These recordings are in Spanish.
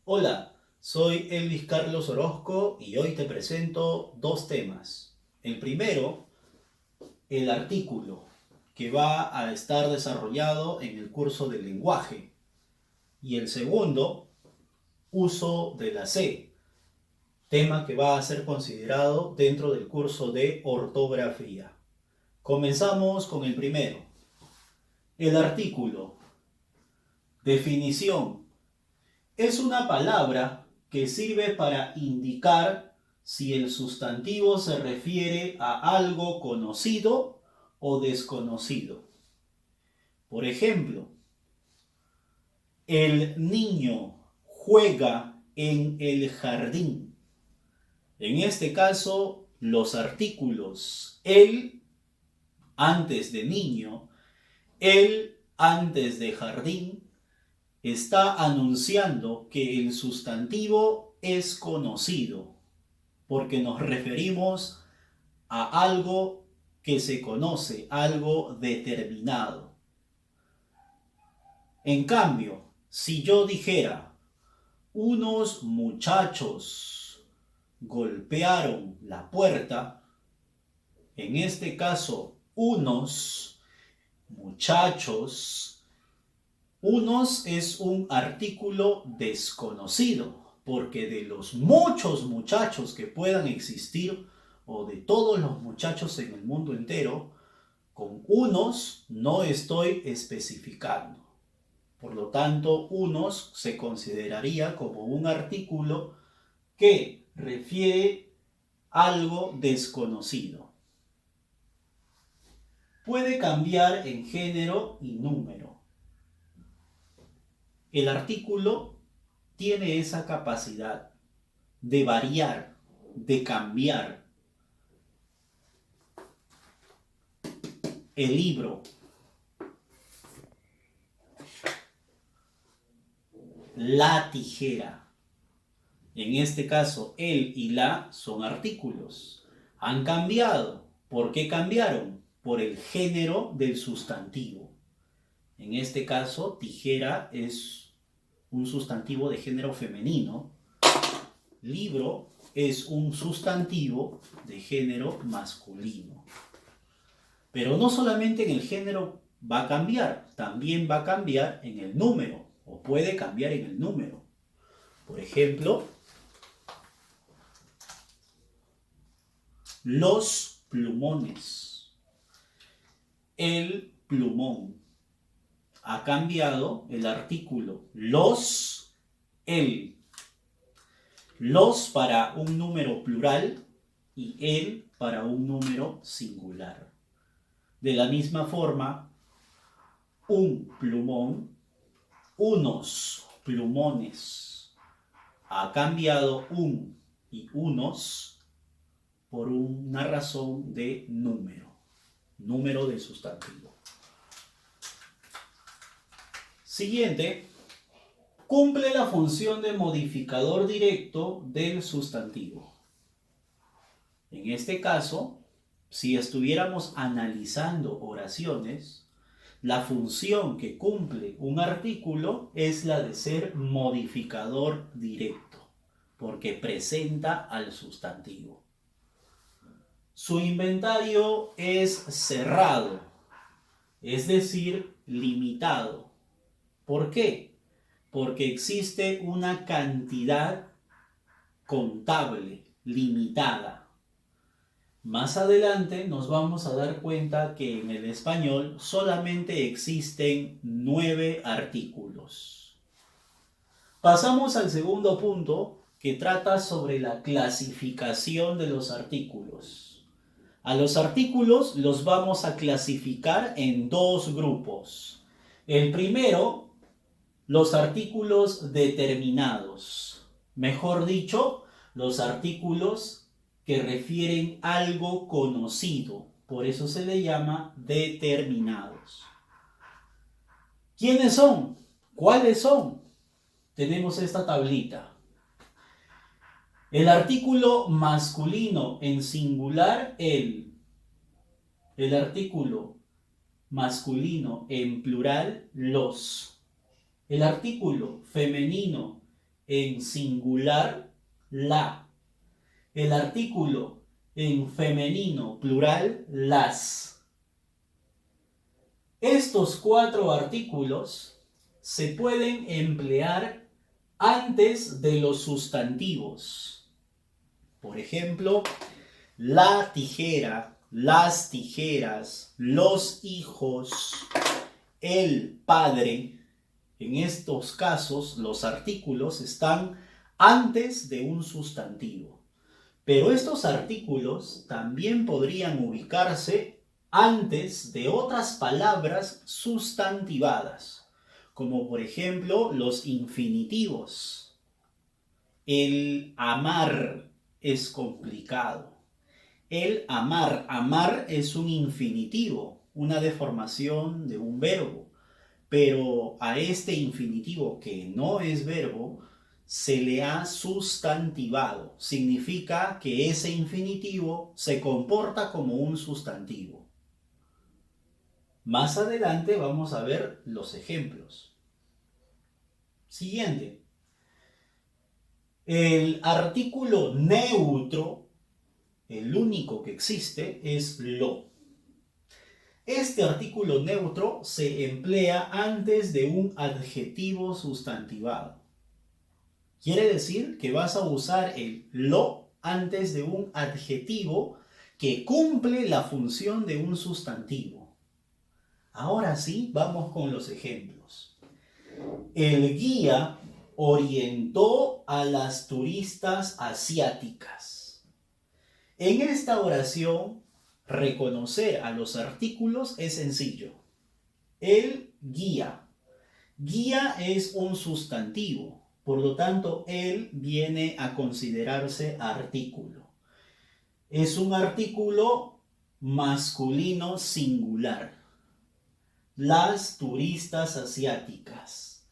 Hola, soy Elvis Carlos Orozco y hoy te presento dos temas. El primero, el artículo, que va a estar desarrollado en el curso de lenguaje. Y el segundo, uso de la C, tema que va a ser considerado dentro del curso de ortografía. Comenzamos con el primero. El artículo. Definición. Es una palabra que sirve para indicar si el sustantivo se refiere a algo conocido o desconocido. Por ejemplo, el niño juega en el jardín. En este caso, los artículos el antes de niño, el antes de jardín, está anunciando que el sustantivo es conocido, porque nos referimos a algo que se conoce, algo determinado. En cambio, si yo dijera, unos muchachos golpearon la puerta, en este caso, muchachos, unos es un artículo desconocido, porque de los muchos muchachos que puedan existir, o de todos los muchachos en el mundo entero, con unos no estoy especificando. Por lo tanto, unos se consideraría como un artículo que refiere algo desconocido. Puede cambiar en género y número. El artículo tiene esa capacidad de variar, de cambiar. El libro, la tijera. En este caso, el y la son artículos. Han cambiado. ¿Por qué cambiaron? Por el género del sustantivo. En este caso, tijera es un sustantivo de género femenino. Libro es un sustantivo de género masculino. Pero no solamente en el género va a cambiar, también va a cambiar en el número, o puede cambiar en el número. Por ejemplo, los plumones. El plumón. Ha cambiado el artículo los, el. Los para un número plural y el para un número singular. De la misma forma, un plumón, unos plumones. Ha cambiado un y unos por una razón de número del sustantivo. Siguiente, cumple la función de modificador directo del sustantivo. En este caso, si estuviéramos analizando oraciones, la función que cumple un artículo es la de ser modificador directo, porque presenta al sustantivo. Su inventario es cerrado, es decir, limitado. ¿Por qué? Porque existe una cantidad contable, limitada. Más adelante nos vamos a dar cuenta que en el español solamente existen 9 artículos. Pasamos al segundo punto, que trata sobre la clasificación de los artículos. A los artículos los vamos a clasificar en dos grupos. El primero, los artículos determinados. Mejor dicho, los artículos que refieren algo conocido. Por eso se le llama determinados. ¿Quiénes son? ¿Cuáles son? Tenemos esta tablita. El artículo masculino en singular, el. El artículo masculino en plural, los. El artículo femenino en singular, la. El artículo en femenino plural, las. Estos 4 artículos se pueden emplear antes de los sustantivos. Por ejemplo, la tijera, las tijeras, los hijos, el padre. En estos casos, los artículos están antes de un sustantivo. Pero estos artículos también podrían ubicarse antes de otras palabras sustantivadas, como por ejemplo los infinitivos. El amar es complicado. El amar, amar es un infinitivo, una deformación de un verbo. Pero a este infinitivo que no es verbo, se le ha sustantivado. Significa que ese infinitivo se comporta como un sustantivo. Más adelante vamos a ver los ejemplos. Siguiente. El artículo neutro, el único que existe, es lo. Este artículo neutro se emplea antes de un adjetivo sustantivado. Quiere decir que vas a usar el lo antes de un adjetivo que cumple la función de un sustantivo. Ahora sí, vamos con los ejemplos. El guía orientó a las turistas asiáticas. En esta oración, reconocer a los artículos es sencillo. El guía. Guía es un sustantivo. Por lo tanto, él viene a considerarse artículo. Es un artículo masculino singular. Las turistas asiáticas.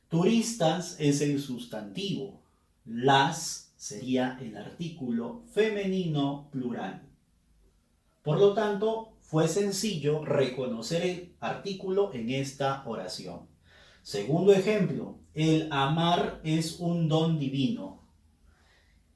Turistas es el sustantivo. Las sería el artículo femenino plural. Por lo tanto, fue sencillo reconocer el artículo en esta oración. Segundo ejemplo, el amar es un don divino.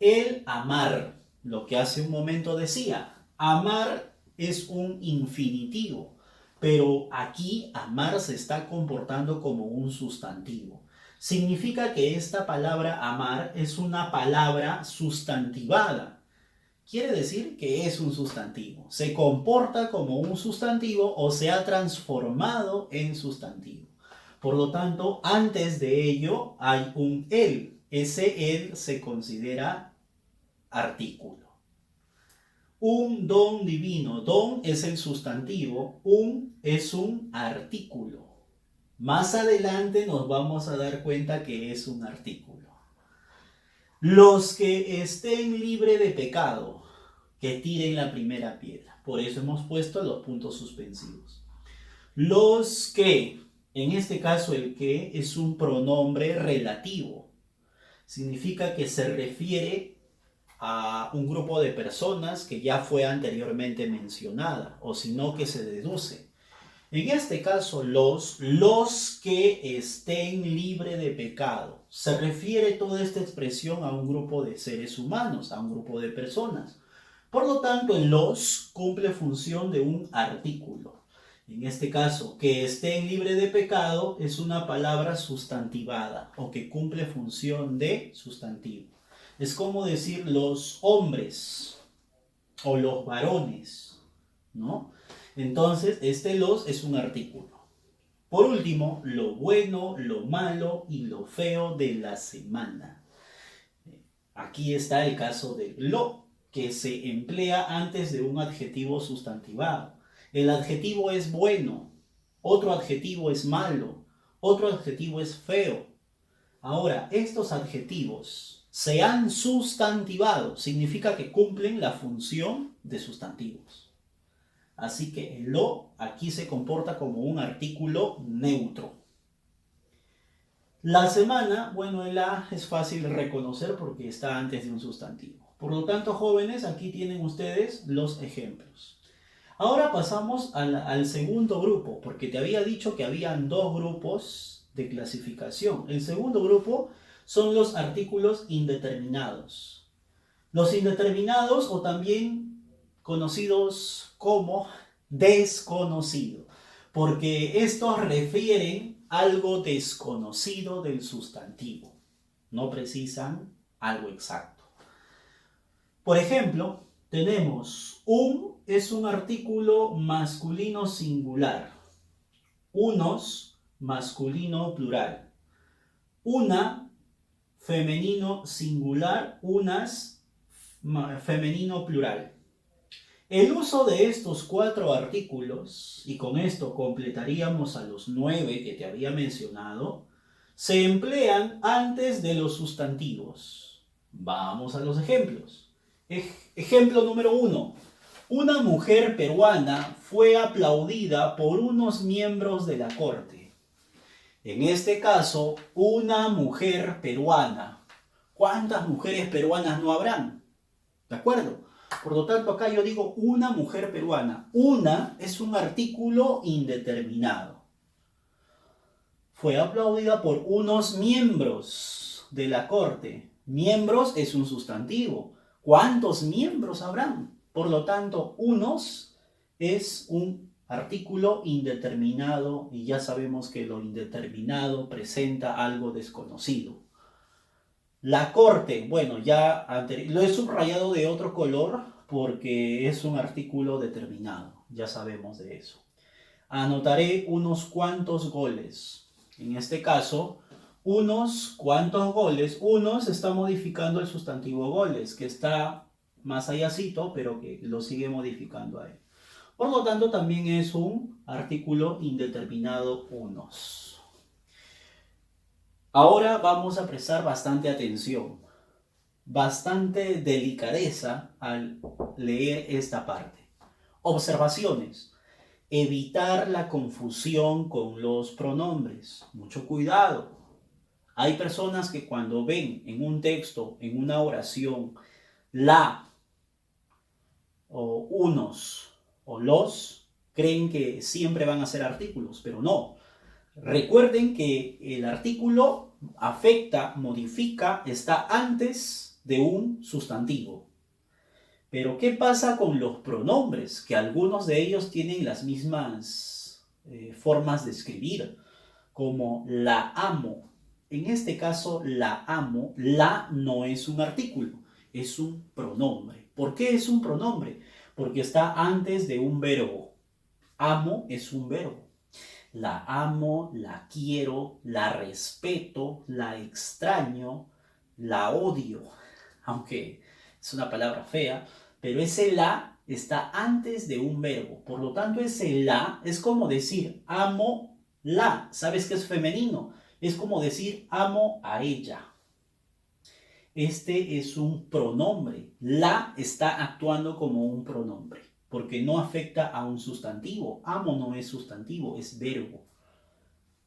El amar, lo que hace un momento decía, amar es un infinitivo, pero aquí amar se está comportando como un sustantivo. Significa que esta palabra amar es una palabra sustantivada. Quiere decir que es un sustantivo. Se comporta como un sustantivo o se ha transformado en sustantivo. Por lo tanto, antes de ello hay un él. Ese él se considera artículo. Un don divino. Don es el sustantivo. Un es un artículo. Más adelante nos vamos a dar cuenta que es un artículo. Los que estén libres de pecado, que tiren la primera piedra. Por eso hemos puesto los puntos suspensivos. Los que, en este caso el que es un pronombre relativo. Significa que se refiere a un grupo de personas que ya fue anteriormente mencionada, o sino que se deduce. En este caso, los que estén libres de pecado. Se refiere toda esta expresión a un grupo de seres humanos, a un grupo de personas. Por lo tanto, el los cumple función de un artículo. En este caso, que estén libres de pecado es una palabra sustantivada o que cumple función de sustantivo. Es como decir los hombres o los varones, ¿no? Entonces, este los es un artículo. Por último, lo bueno, lo malo y lo feo de la semana. Aquí está el caso de lo, que se emplea antes de un adjetivo sustantivado. El adjetivo es bueno, otro adjetivo es malo, otro adjetivo es feo. Ahora, estos adjetivos se han sustantivado, significa que cumplen la función de sustantivos. Así que el lo aquí se comporta como un artículo neutro. La semana, bueno, el a es fácil de reconocer porque está antes de un sustantivo. Por lo tanto, jóvenes, aquí tienen ustedes los ejemplos. Ahora pasamos al segundo grupo, porque te había dicho que habían dos grupos de clasificación. El segundo grupo son los artículos indeterminados. Los indeterminados, o también conocidos como desconocido, porque estos refieren algo desconocido del sustantivo, no precisan algo exacto. Por ejemplo, tenemos es un artículo masculino singular, unos masculino plural, una femenino singular, unas femenino plural. El uso de estos 4 artículos, y con esto completaríamos a los 9 que te había mencionado, se emplean antes de los sustantivos. Vamos a los ejemplos. Ejemplo número 1. Una mujer peruana fue aplaudida por unos miembros de la corte. En este caso, una mujer peruana. ¿Cuántas mujeres peruanas no habrán? ¿De acuerdo? Por lo tanto, acá yo digo una mujer peruana. Una es un artículo indeterminado. Fue aplaudida por unos miembros de la corte. Miembros es un sustantivo. ¿Cuántos miembros habrán? Por lo tanto, unos es un artículo indeterminado y ya sabemos que lo indeterminado presenta algo desconocido. La corte, bueno, ya lo he subrayado de otro color porque es un artículo determinado, ya sabemos de eso. Anotaré unos cuantos goles. En este caso, unos cuantos goles. Unos está modificando el sustantivo goles, que está más allácito, pero que lo sigue modificando a él. Por lo tanto, también es un artículo indeterminado unos. Ahora vamos a prestar bastante atención, bastante delicadeza al leer esta parte. Observaciones. Evitar la confusión con los pronombres. Mucho cuidado. Hay personas que cuando ven en un texto, en una oración, la, o unos, o los, creen que siempre van a ser artículos, pero no. Recuerden que el artículo afecta, modifica, está antes de un sustantivo. Pero ¿qué pasa con los pronombres? Que algunos de ellos tienen las mismas formas de escribir, como la amo. En este caso, la amo, la no es un artículo, es un pronombre. ¿Por qué es un pronombre? Porque está antes de un verbo. Amo es un verbo. La amo, la quiero, la respeto, la extraño, la odio. Aunque es una palabra fea, pero ese la está antes de un verbo. Por lo tanto, ese la es como decir amo la. ¿Sabes qué es femenino? Es como decir amo a ella. Este es un pronombre. La está actuando como un pronombre, porque no afecta a un sustantivo. Amo no es sustantivo, es verbo.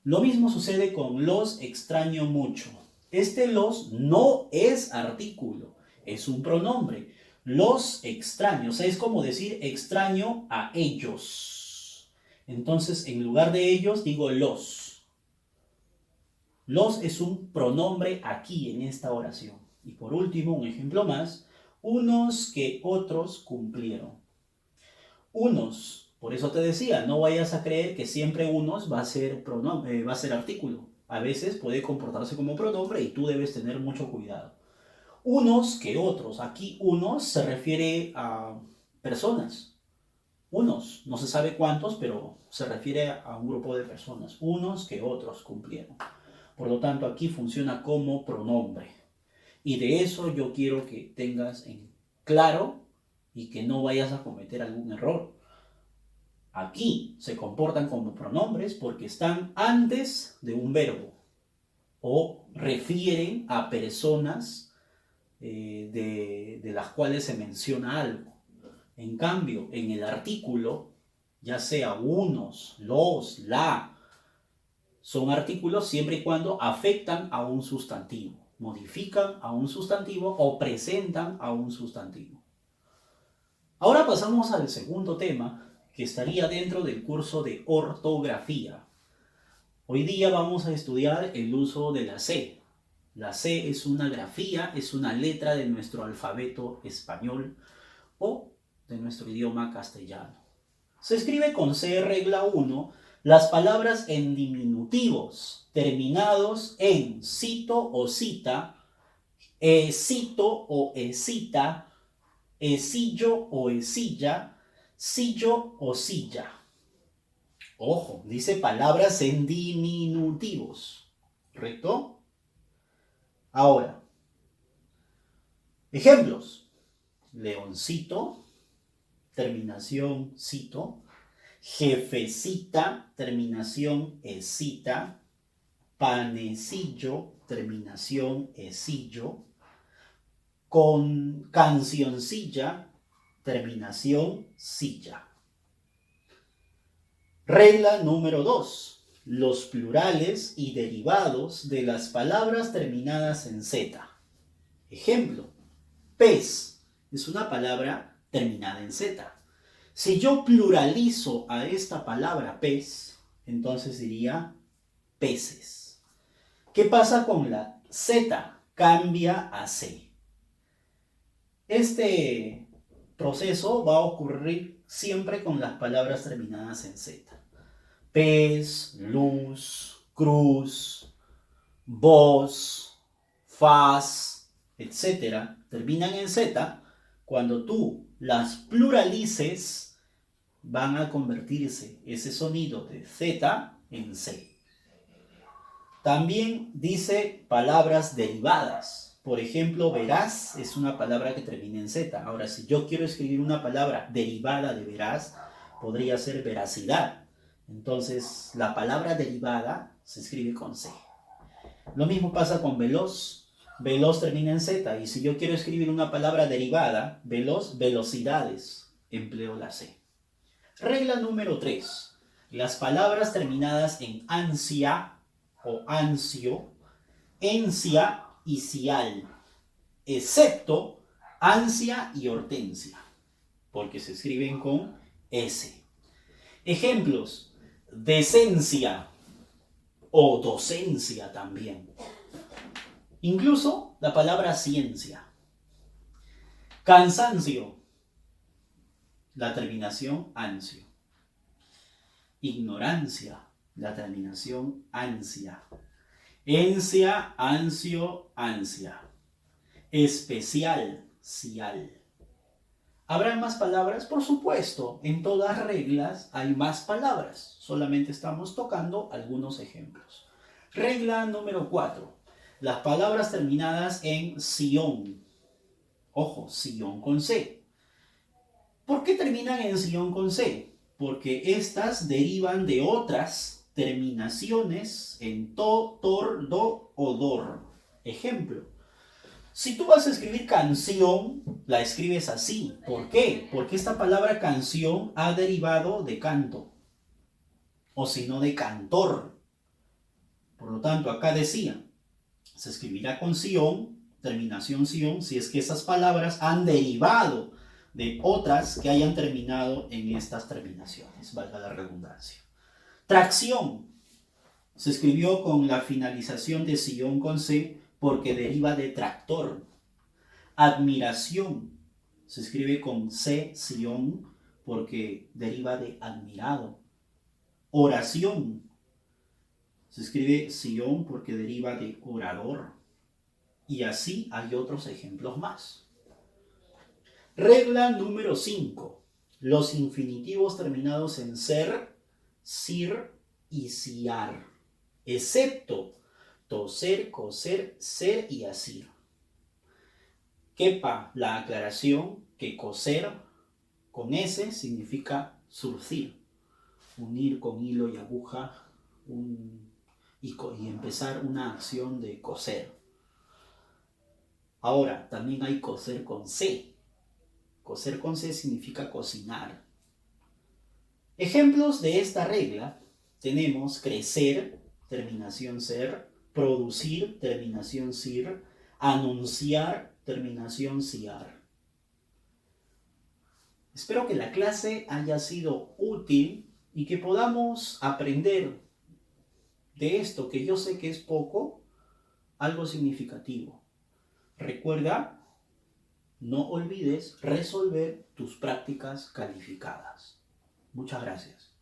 Lo mismo sucede con los extraño mucho. Este los no es artículo, es un pronombre. Los extraños, es como decir extraño a ellos. Entonces, en lugar de ellos, digo los. Los es un pronombre aquí en esta oración. Y por último, un ejemplo más, unos que otros cumplieron. Unos, por eso te decía, no vayas a creer que siempre unos va a ser va a ser artículo. A veces puede comportarse como pronombre y tú debes tener mucho cuidado. Unos que otros. Aquí unos se refiere a personas. Unos, no se sabe cuántos, pero se refiere a un grupo de personas. Unos que otros cumplieron. Por lo tanto, aquí funciona como pronombre. Y de eso yo quiero que tengas en claro y que no vayas a cometer algún error. Aquí se comportan como pronombres porque están antes de un verbo o refieren a personas de las cuales se menciona algo. En cambio, en el artículo, ya sea unos, los, la, son artículos siempre y cuando afectan a un sustantivo, modifican a un sustantivo o presentan a un sustantivo. Ahora pasamos al segundo tema, que estaría dentro del curso de ortografía. Hoy día vamos a estudiar el uso de la C. La C es una grafía, es una letra de nuestro alfabeto español o de nuestro idioma castellano. Se escribe con C, regla 1, las palabras en diminutivos terminados en cito o cita, cito o esita, esillo o esilla, sillo o silla. Ojo, dice palabras en diminutivos, ¿correcto? Ahora, ejemplos. Leoncito, terminación cito. Jefecita, terminación esita. Panecillo, terminación esillo. Con cancioncilla, terminación silla. Regla número 2. Los plurales y derivados de las palabras terminadas en Z. Ejemplo, pez es una palabra terminada en Z. Si yo pluralizo a esta palabra pez, entonces diría peces. ¿Qué pasa con la Z? Cambia a C. Este proceso va a ocurrir siempre con las palabras terminadas en Z. Pez, luz, cruz, voz, faz, etc. terminan en Z. Cuando tú las pluralices, van a convertirse ese sonido de Z en C. También dice palabras derivadas. Por ejemplo, veraz es una palabra que termina en Z. Ahora, si yo quiero escribir una palabra derivada de veraz, podría ser veracidad. Entonces, la palabra derivada se escribe con C. Lo mismo pasa con veloz. Veloz termina en Z. Y si yo quiero escribir una palabra derivada, veloz, velocidades, empleo la C. Regla número 3. Las palabras terminadas en ansia o ansio, encia y cial, excepto ansia y hortensia, porque se escriben con S. Ejemplos: decencia o docencia también. Incluso la palabra ciencia. Cansancio, la terminación ansio. Ignorancia, la terminación ansia. Encia, ansio, ansia. Especial, cial. ¿Habrá más palabras? Por supuesto, en todas reglas hay más palabras. Solamente estamos tocando algunos ejemplos. Regla número 4. Las palabras terminadas en ción. Ojo, ción con C. ¿Por qué terminan en ción con C? Porque estas derivan de otras terminaciones en to, tor, do o dor. Ejemplo: si tú vas a escribir canción, la escribes así. ¿Por qué? Porque esta palabra canción ha derivado de canto, o si no de cantor. Por lo tanto, acá decía, se escribirá con sion, terminación sion, si es que esas palabras han derivado de otras que hayan terminado en estas terminaciones, valga la redundancia. Tracción se escribió con la finalización de sion con C porque deriva de tractor. Admiración se escribe con C, sion, porque deriva de admirado. Oración se escribe sion porque deriva de orador. Y así hay otros ejemplos más. Regla número 5. Los infinitivos terminados en ser, sir y siar, excepto toser, coser, ser y asir. Quepa la aclaración que coser con S significa surcir, unir con hilo y aguja y empezar una acción de coser. Ahora, también hay coser con C. Coser con C significa cocinar. Ejemplos de esta regla tenemos crecer, terminación ser, producir, terminación sir, anunciar, terminación ciar. Espero que la clase haya sido útil y que podamos aprender de esto, que yo sé que es poco, algo significativo. Recuerda, no olvides resolver tus prácticas calificadas. Muchas gracias.